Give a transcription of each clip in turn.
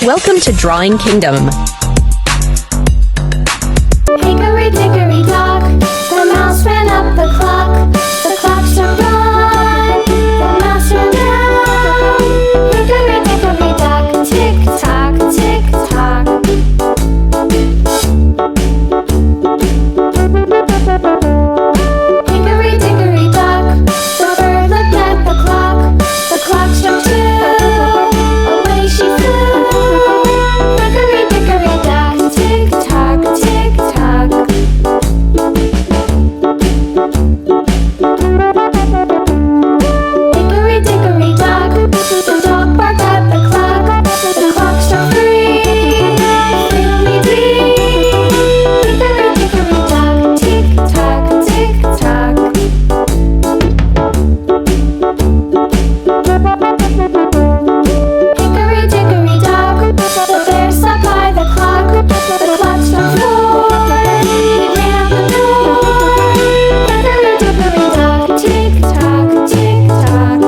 Welcome to Drawing Kingdom. Hickory dickory dock, the mouse ran up the clock. The clock struck one, the mouse ran down. Hickory dickory dock, tick tock, tick tock. Hickory dickory dock, the bird looked at the clock. The clock struck two, away she flew. Hickory dickory dock, tick tock, tick tock. Hickory dickory dock, the dog barked at the clock. The clock struck three, fiddly-dee. Hickory dickory dock, tick tock, tick tock. Hickory dickory dock, the bear sat by the clock. The clock struck four, he ran out the door. Hickory dickory dock, tick tock, tick tock.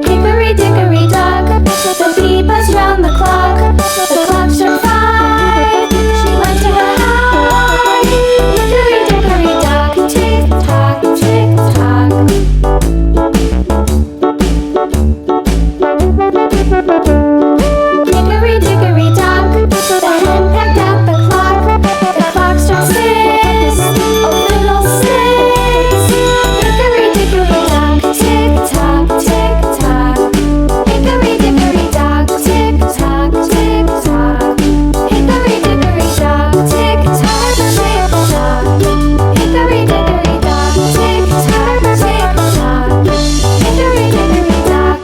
Hickory dickory dock, the bee buzzed round the clock. The clock struck five, she went to her hive. Hickory dickory dock, tick tock, tick tock. Hickory dickory dock, the hen pecked at the clock. The clock struck six, oh little six. Hickory dickory dock, tick tock, tick tock. Hickory dickory dock, tick tock, tick tock. Hickory dickory dock, tick tock, tick tock. Hickory dickory dock, tick tock, tick tock. Hickory dickory dock.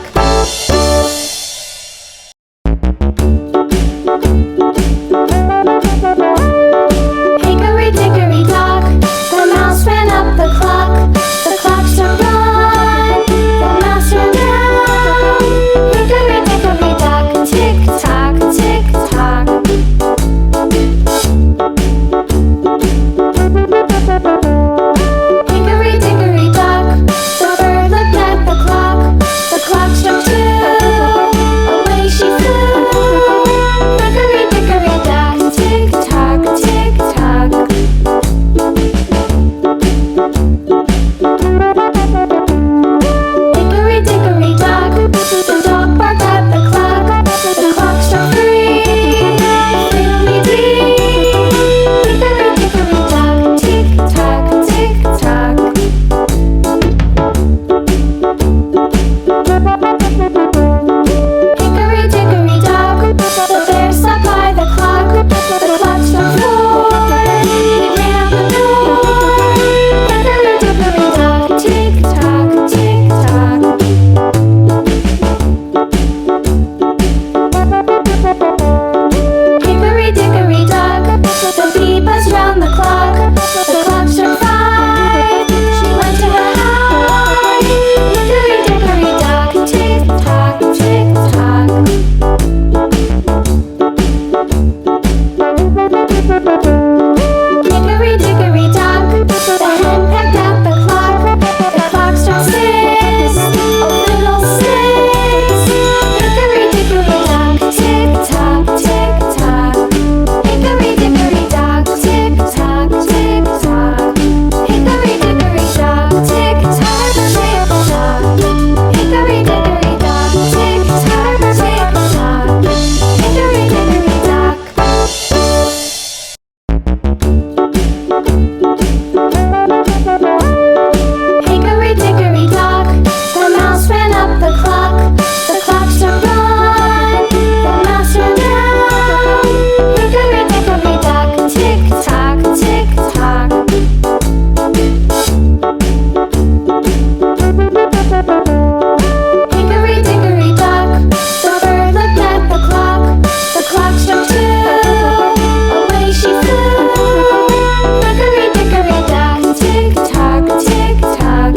Hickory dickory dock, the mouse ran up the clock. The clock struck one, the mouse ran down. Hickory dickory dock, tick tock, tick tock. Hickory dickory dock, the bird looked at the clock. The clock struck two, away she flew. Hickory dickory dock, tick tock, tick tock. Hickory dickory dock, the dog barked at the clock. The clock struck three, fiddly-dee. Hickory dickory dock, tick tock, tick tock. Hickory dickory dock, the bear sat by the clock. The clock struck four, he ran out the door. Hickory dickory dock, tick tock, tick tock. Hickory dickory dock, the bee buzzed round the clock. The clock struck five, she went to her hive. Hickory dickory dock, tick tock, tick tock. Hickory dickory dock, the hen pecked at the clock. The clock struck six, oh little six. Hickory dickory dock, tick tock, tick tock. Hickory dickory dock, tick tock, tick tock. Hickory dickory dock, tick tock, tick tock. Hickory dickory dock, tick tock, tick tock. Hickory dickory dock. Hickory dickory dock, the mouse ran up the clock. The clock struck one, the mouse ran down. Hickory dickory dock, tick tock, tick tock. Hickory dickory dock, the bird looked at the clock. The clock struck two, away she flew. Hickory dickory dock, tick tock, tick tock.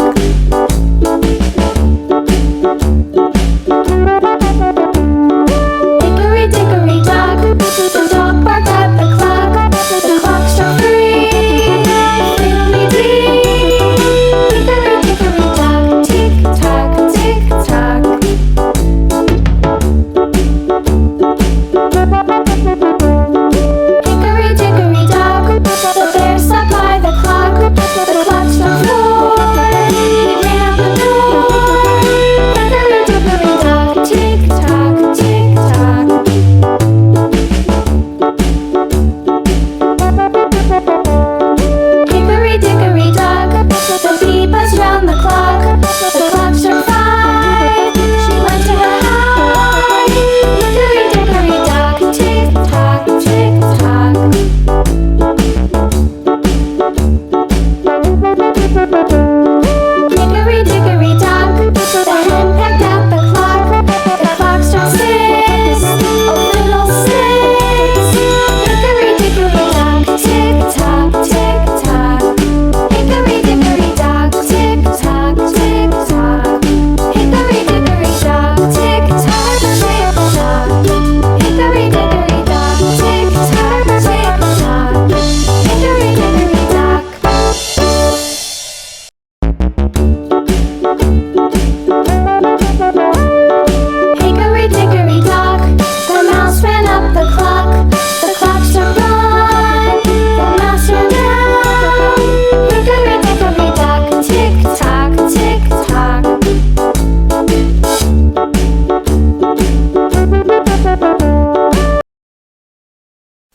Hickory dickory dock, the dog barked at the clock. The clock struck three, fiddly-dee. Hickory dickory dock, tick tock,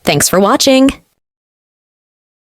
Thanks for watching!